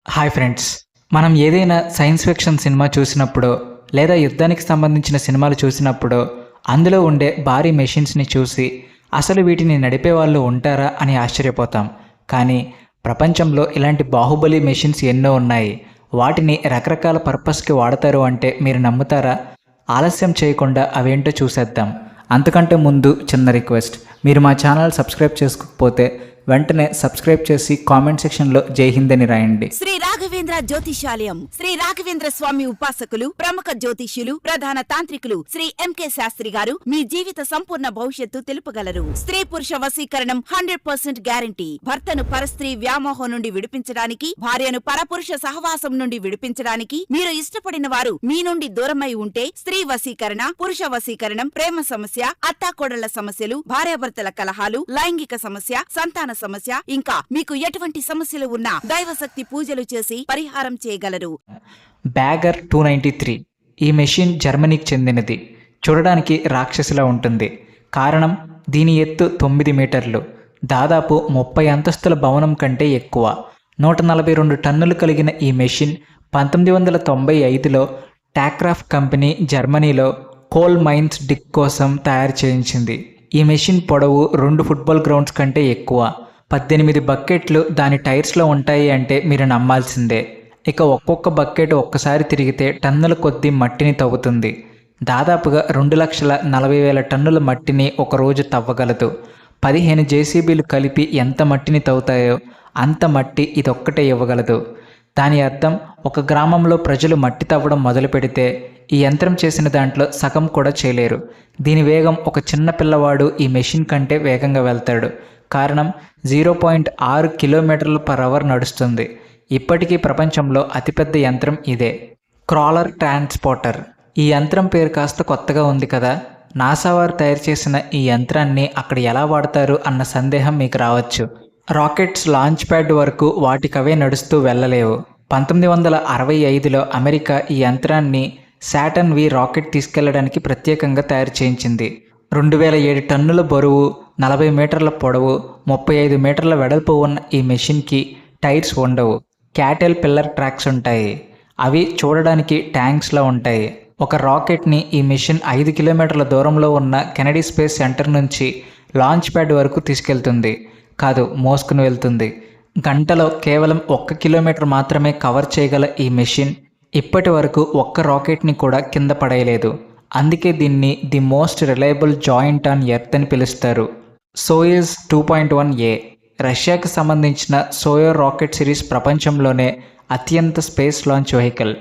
Hi friends, మనం ఏదైనా science fiction cinema చూసినప్పుడో లేదా యుద్ధానికి సంబంధించిన సినిమాలు చూసినప్పుడో అందులో ఉండే భారీ మెషిన్స్ని చూసి అసలు వీటిని నడిపే వాళ్ళు ఉంటారా అని ఆశ్చర్యపోతాం. కానీ ప్రపంచంలో ఇలాంటి బాహుబలి మెషిన్స్ ఎన్నో ఉన్నాయి. వాటిని రకరకాల పర్పస్కి వాడతారు అంటే మీరు నమ్ముతారా? ఆలస్యం చేయకుండా అవేంటో చూసేద్దాం. అంతకంటే ముందు చిన్న రిక్వెస్ట్, మీరు మా ఛానల్ సబ్స్క్రైబ్ చేసుకోకపోతే వెంటనే సబ్స్క్రైబ్ చేసి కామెంట్ సెక్షన్లో జై హింద్ అని రాయండి. శ్రీ రాఘవేంద్ర జ్యోతిషాలయం శ్రీ రాఘవేంద్ర స్వామి ఉపాసకులు, ప్రముఖ జ్యోతిష్యులు, ప్రధాన తాంత్రికులు శ్రీ ఎంకే శాస్త్రి గారు మీ జీవిత సంపూర్ణ భవిష్యత్తు తెలుపగలరు. స్త్రీ పురుష వశీకరణం 100% గ్యారంటీ. భర్తను పరస్త్రీ వ్యామోహం నుండి విడిపించడానికి, భార్యను పరపురుష సహవాసం నుండి విడిపించడానికి, మీరు ఇష్టపడిన వారు మీ నుండి దూరమై ఉంటే స్త్రీ వశీకరణ, పురుష వశీకరణం, ప్రేమ సమస్య, అత్తాకోడళ్ల సమస్యలు, భార్యాభర్తల కలహాలు, లైంగిక సమస్య, సంతాన సమస్య, ఇంకా మీకు ఎటువంటి సమస్యలు ఉన్నా దైవశక్తి పూజలు చేసి పరిహారం చేయగలరు. బ్యాగర్ 293 ఈ మెషిన్ జర్మనీకి చెందినది. చూడడానికి రాక్షసిలా ఉంటుంది. కారణం, దీని ఎత్తు 9 మీటర్లు, దాదాపు 30 అంతస్తుల భవనం కంటే ఎక్కువ. 142 టన్నులు కలిగిన ఈ మెషిన్ 1995లో టాక్రాఫ్ కంపెనీ జర్మనీలో కోల్ మైన్స్ డిక్ కోసం తయారు చేయించింది. ఈ మెషిన్ పొడవు 2 ఫుట్బాల్ గ్రౌండ్స్ కంటే ఎక్కువ. 18 బకెట్లు దాని టైర్స్లో ఉంటాయి అంటే మీరు నమ్మాల్సిందే. ఇక ఒక్కొక్క బకెట్ ఒక్కసారి తిరిగితే టన్నుల కొద్దీ మట్టిని తవ్వుతుంది. దాదాపుగా 2,40,000 టన్నుల మట్టిని ఒకరోజు తవ్వగలదు. 15 జేసీబీలు కలిపి ఎంత మట్టిని తవ్వుతాయో అంత మట్టి ఇదొక్కటే ఇవ్వగలదు. దాని అర్థం, ఒక గ్రామంలో ప్రజలు మట్టి తవ్వడం మొదలు పెడితే ఈ యంత్రం చేసిన దాంట్లో సగం కూడా చేయలేరు. దీని వేగం ఒక చిన్న పిల్లవాడు ఈ మెషిన్ కంటే వేగంగా వెళ్తాడు. కారణం, 0.6 km/h నడుస్తుంది. ఇప్పటికీ ప్రపంచంలో అతిపెద్ద యంత్రం ఇదే. Crawler transporter. ఈ యంత్రం పేరు కాస్త కొత్తగా ఉంది కదా. నాసా వారు తయారు చేసిన ఈ యంత్రాన్ని అక్కడ ఎలా వాడతారు అన్న సందేహం మీకు రావచ్చు. రాకెట్స్ లాంచ్ ప్యాడ్ వరకు వాటికవే నడుస్తూ వెళ్ళలేవు. 1965లో అమెరికా ఈ యంత్రాన్ని శాటర్న్ వి రాకెట్ తీసుకెళ్లడానికి ప్రత్యేకంగా తయారు చేయించింది. 2007 టన్నుల బరువు, 40 మీటర్ల పొడవు, 35 మీటర్ల వెడల్పు ఉన్న ఈ మెషిన్కి టైర్స్ ఉండవు. క్యాటెల్ పిల్లర్ ట్రాక్స్ ఉంటాయి. అవి చూడడానికి ట్యాంక్స్లో ఉంటాయి. ఒక రాకెట్ని ఈ మెషిన్ 5 కిలోమీటర్ల దూరంలో ఉన్న కెనడీ స్పేస్ సెంటర్ నుంచి లాంచ్ ప్యాడ్ వరకు తీసుకెళ్తుంది. కాదు, మోసుకుని వెళ్తుంది. గంటలో కేవలం 1 కిలోమీటర్ మాత్రమే కవర్ చేయగల ఈ మెషిన్ ఇప్పటి వరకు ఒక్క రాకెట్ని కూడా కింద పడేయలేదు. అందుకే దీన్ని the most reliable joint on earth అని పిలుస్తారు. సోయూజ్ 2.1A రష్యాకి సంబంధించిన సోయూజ్ రాకెట్ సిరీస్ ప్రపంచంలోనే అత్యంత space launch vehicle.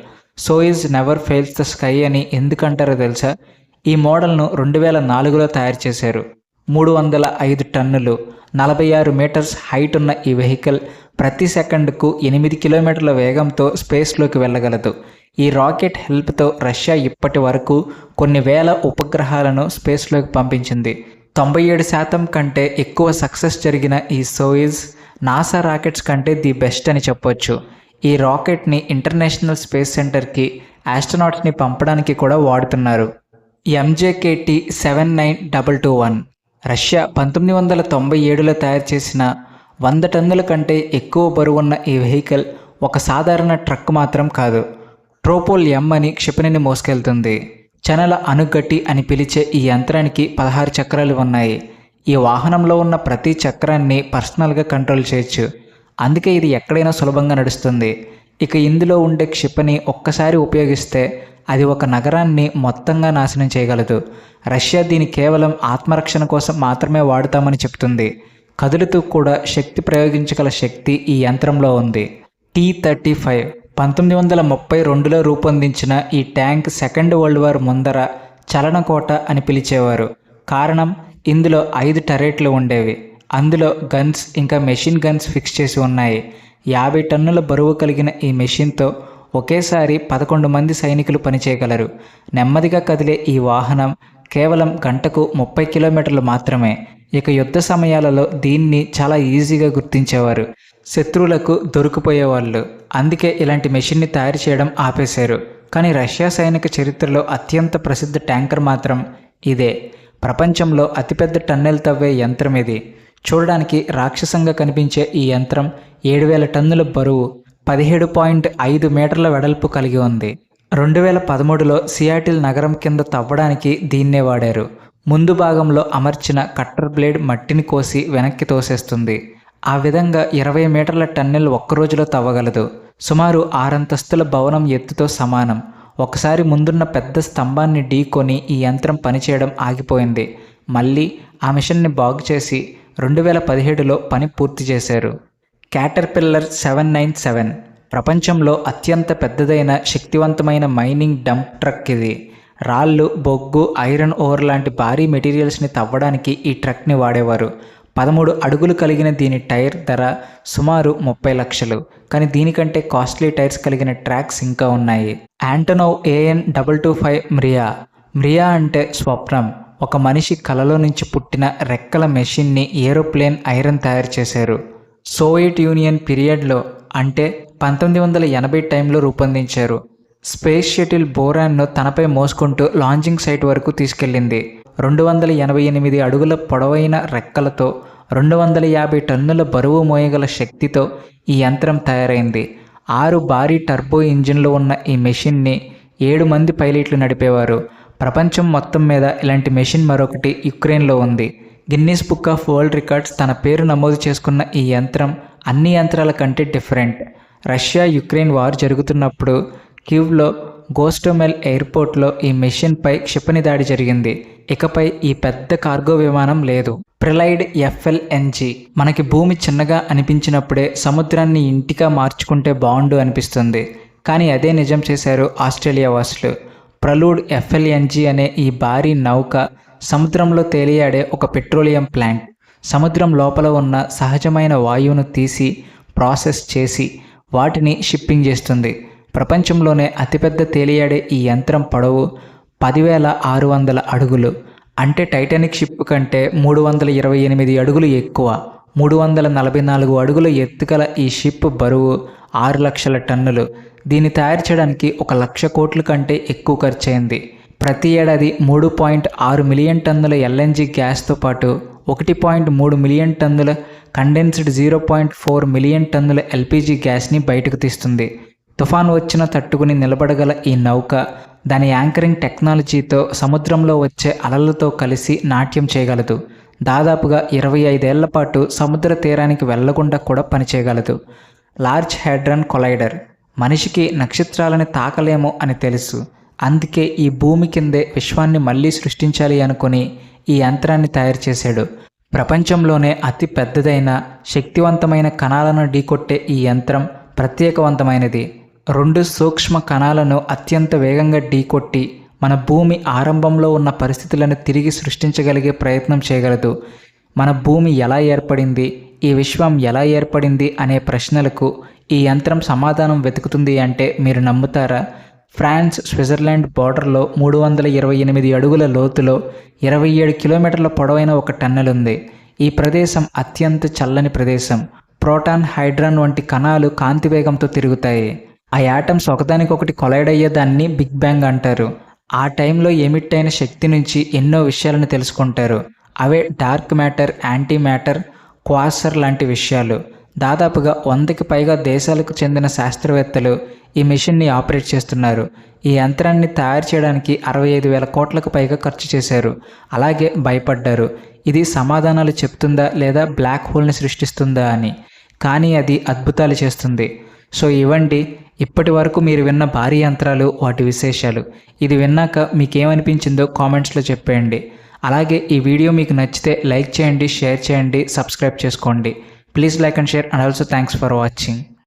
Soyuz never fails the sky అని ఎందుకంటారో తెలుసా? ఈ మోడల్ను 2004లో తయారు చేశారు. 305 టన్నులు, 46 మీటర్స్ హైట్ ఉన్న ఈ వెహికల్ ప్రతి సెకండ్కు 8 కిలోమీటర్ల వేగంతో స్పేస్లోకి వెళ్ళగలదు. ఈ రాకెట్ హెల్ప్తో రష్యా ఇప్పటి వరకు కొన్ని వేల ఉపగ్రహాలను స్పేస్లోకి పంపించింది. 97% కంటే ఎక్కువ సక్సెస్ జరిగిన ఈ సోయూజ్ నాసా రాకెట్స్ కంటే ది బెస్ట్ అని చెప్పొచ్చు. ఈ రాకెట్ని ఇంటర్నేషనల్ స్పేస్ సెంటర్కి ఆస్ట్రోనాట్స్ని పంపడానికి కూడా వాడుతున్నారు. MJKT 79221 రష్యా 1997లో తయారు చేసిన 100 టన్నుల కంటే ఎక్కువ బరువున్న ఈ వెహికల్ ఒక సాధారణ ట్రక్ మాత్రం కాదు. ట్రోపోల్ M అని క్షిపణిని మోసుకెళ్తుంది. చనల అనుగట్టి అని పిలిచే ఈ యంత్రానికి 16 చక్రాలు ఉన్నాయి. ఈ వాహనంలో ఉన్న ప్రతి చక్రాన్ని పర్సనల్గా కంట్రోల్ చేయొచ్చు. అందుకే ఇది ఎక్కడైనా సులభంగా నడుస్తుంది. ఇక ఇందులో ఉండే క్షిపణి ఒక్కసారి ఉపయోగిస్తే అది ఒక నగరాన్ని మొత్తంగా నాశనం చేయగలదు. రష్యా దీన్ని కేవలం ఆత్మరక్షణ కోసం మాత్రమే వాడుతామని చెప్తుంది. కదులుతూ కూడా శక్తి ప్రయోగించగల శక్తి ఈ యంత్రంలో ఉంది. T-35 1932లో రూపొందించిన ఈ ట్యాంక్ సెకండ్ వరల్డ్ వార్ ముందర చలనకోట అని పిలిచేవారు. కారణం, ఇందులో 5 టరెట్లు ఉండేవి. అందులో గన్స్ ఇంకా మెషిన్ గన్స్ ఫిక్స్ చేసి ఉన్నాయి. 50 టన్నుల బరువు కలిగిన ఈ మెషిన్తో ఒకేసారి 11 మంది సైనికులు పనిచేయగలరు. నెమ్మదిగా కదిలే ఈ వాహనం కేవలం గంటకు 30 కిలోమీటర్లు మాత్రమే. ఇక యుద్ధ సమయాలలో దీన్ని చాలా ఈజీగా గుర్తించేవారు. శత్రువులకు దొరికిపోయేవాళ్ళు. అందుకే ఇలాంటి మెషిన్ని తయారు చేయడం ఆపేశారు. కానీ రష్యా సైనిక చరిత్రలో అత్యంత ప్రసిద్ధ ట్యాంకర్ మాత్రం ఇదే. ప్రపంచంలో అతిపెద్ద టన్నెల్ తవ్వే యంత్రం ఇది. చూడడానికి రాక్షసంగా కనిపించే ఈ యంత్రం 7,000 టన్నుల బరువు, 17.5 మీటర్ల వెడల్పు కలిగి ఉంది. 2013లో సియాటిల్ నగరం కింద తవ్వడానికి దీన్నే వాడారు. ముందు భాగంలో అమర్చిన కట్టర్ బ్లేడ్ మట్టిని కోసి వెనక్కి తోసేస్తుంది. ఆ విధంగా 20 మీటర్ల టన్నెల్ ఒక్కరోజులో తవ్వగలదు. సుమారు 6 అంతస్తుల భవనం ఎత్తుతో సమానం. ఒకసారి ముందున్న పెద్ద స్తంభాన్ని ఢీకొని ఈ యంత్రం పనిచేయడం ఆగిపోయింది. మళ్ళీ ఆ మిషన్ని బాగు చేసి 2017లో పని పూర్తి చేశారు. క్యాటర్పిల్లర్ 797 ప్రపంచంలో అత్యంత పెద్దదైన శక్తివంతమైన మైనింగ్ డంప్ ట్రక్ ఇది. రాళ్ళు, బొగ్గు, ఐరన్ ఓర్ లాంటి భారీ మెటీరియల్స్ని తవ్వడానికి ఈ ట్రక్ని వాడేవారు. 13 అడుగులు కలిగిన దీని టైర్ ధర సుమారు 30 లక్షలు. కానీ దీనికంటే కాస్ట్లీ టైర్స్ కలిగిన ట్రాక్స్ ఇంకా ఉన్నాయి. యాంటోనోవ్ AN225 మ్రియా అంటే స్వప్నం. ఒక మనిషి కలలో నుంచి పుట్టిన రెక్కల మెషిన్ని ఏరోప్లేన్ ఐరన్ తయారు చేశారు. సోవియట్ యూనియన్ పీరియడ్లో అంటే 1980 టైంలో రూపొందించారు. స్పేస్ షటిల్ బోరాన్ను తనపై మోసుకుంటూ లాంచింగ్ సైట్ వరకు తీసుకెళ్లింది. 288 అడుగుల పొడవైన రెక్కలతో 250 టన్నుల బరువు మోయగల శక్తితో ఈ యంత్రం తయారైంది. 6 భారీ టర్బో ఇంజిన్లు ఉన్న ఈ మెషిన్ని 7 మంది పైలట్లు నడిపేవారు. ప్రపంచం మొత్తం మీద ఇలాంటి మెషిన్ మరొకటి యుక్రెయిన్లో ఉంది. Guinness book of world records తన పేరు నమోదు చేసుకున్న ఈ యంత్రం అన్ని యంత్రాల కంటే డిఫరెంట్. రష్యా యుక్రెయిన్ వార్ జరుగుతున్నప్పుడు కీవ్లో గోస్టోమెల్ ఎయిర్పోర్ట్లో ఈ మెషిన్పై క్షిపణి దాడి జరిగింది. ఇకపై ఈ పెద్ద కార్గో విమానం లేదు. ప్రిలైడ్ FLNG మనకి భూమి చిన్నగా అనిపించినప్పుడే సముద్రాన్ని ఇంటిగా మార్చుకుంటే బాగుండు అనిపిస్తుంది. కానీ అదే నిజం చేశారు ఆస్ట్రేలియా వాసులు. ప్రలూడ్ FLNG అనే ఈ భారీ నౌక సముద్రంలో తేలియాడే ఒక పెట్రోలియం ప్లాంట్. సముద్రం లోపల ఉన్న సహజమైన వాయువును తీసి ప్రాసెస్ చేసి వాటిని షిప్పింగ్ చేస్తుంది. ప్రపంచంలోనే అతిపెద్ద తేలియాడే ఈ యంత్రం పొడవు 10,600 అడుగులు. అంటే టైటానిక్ షిప్ కంటే 328 అడుగులు ఎక్కువ. 344 అడుగుల ఎత్తుగల ఈ షిప్ బరువు 6 లక్షల టన్నులు. దీన్ని తయారు చేయడానికి 1 లక్ష కోట్ల కంటే ఎక్కువ ఖర్చయింది. ప్రతి ఏడాది 3.6 మిలియన్ టన్నుల LNG గ్యాస్తో పాటు 1.3 మిలియన్ టన్నుల కండెన్స్డ్ 0.4 మిలియన్ టన్నుల LPG గ్యాస్ని బయటకు తీస్తుంది. తుఫాను వచ్చినా తట్టుకుని నిలబడగల ఈ నౌక దాని యాంకరింగ్ టెక్నాలజీతో సముద్రంలో వచ్చే అలలతో కలిసి నాట్యం చేయగలదు. దాదాపుగా 25 ఏళ్ల పాటు సముద్ర తీరానికి వెళ్లకుండా కూడా పనిచేయగలదు. లార్జ్ హ్యాడ్రాన్ కొలైడర్ మనిషికి నక్షత్రాలని తాకలేము అని తెలుసు. అందుకే ఈ భూమి కిందే విశ్వాన్ని మళ్ళీ సృష్టించాలి అనుకుని ఈ యంత్రాన్ని తయారు చేశాడు. ప్రపంచంలోనే అతి పెద్దదైన శక్తివంతమైన కణాలను ఢీకొట్టే ఈ యంత్రం ప్రత్యేకవంతమైనది. 2 సూక్ష్మ కణాలను అత్యంత వేగంగా ఢీకొట్టి మన భూమి ఆరంభంలో ఉన్న పరిస్థితులను తిరిగి సృష్టించగలిగే ప్రయత్నం చేయగలదు. మన భూమి ఎలా ఏర్పడింది, ఈ విశ్వం ఎలా ఏర్పడింది అనే ప్రశ్నలకు ఈ యంత్రం సమాధానం వెతుకుతుంది అంటే మీరు నమ్ముతారా? ఫ్రాన్స్ స్విట్జర్లాండ్ బోర్డర్లో 328 అడుగుల లోతులో 27 కిలోమీటర్ల పొడవైన ఒక టన్నెల్ ఉంది. ఈ ప్రదేశం అత్యంత చల్లని ప్రదేశం. ప్రోటాన్, హైడ్రాన్ వంటి కణాలు కాంతి వేగంతో తిరుగుతాయి. ఆ యాటమ్స్ ఒకదానికొకటి కొలైడ్ అయ్యేదాన్ని బిగ్ బ్యాంగ్ అంటారు. ఆ టైంలో ఎమిట్ అయిన శక్తి నుంచి ఎన్నో విషయాలను తెలుసుకుంటారు. అవే డార్క్ మ్యాటర్, యాంటీ మ్యాటర్, క్వాసర్ లాంటి విషయాలు. దాదాపుగా 100కి పైగా దేశాలకు చెందిన శాస్త్రవేత్తలు ఈ మిషన్ని ఆపరేట్ చేస్తున్నారు. ఈ యంత్రాన్ని తయారు చేయడానికి 65,000 కోట్లకు పైగా ఖర్చు చేశారు. అలాగే భయపడ్డారు, ఇది సమాధానాలు చెప్తుందా లేదా బ్లాక్ హోల్ని సృష్టిస్తుందా అని. కానీ అది అద్భుతాలు చేస్తుంది. సో ఇవ్వండి ఇప్పటి వరకు మీరు విన్న భారీ యంత్రాలు, వాటి విశేషాలు. ఇది విన్నాక మీకేమనిపించిందో కామెంట్స్లో చెప్పేయండి. అలాగే ఈ వీడియో మీకు నచ్చితే లైక్ చేయండి, షేర్ చేయండి, సబ్స్క్రైబ్ చేసుకోండి. Please like and share and also thanks for watching.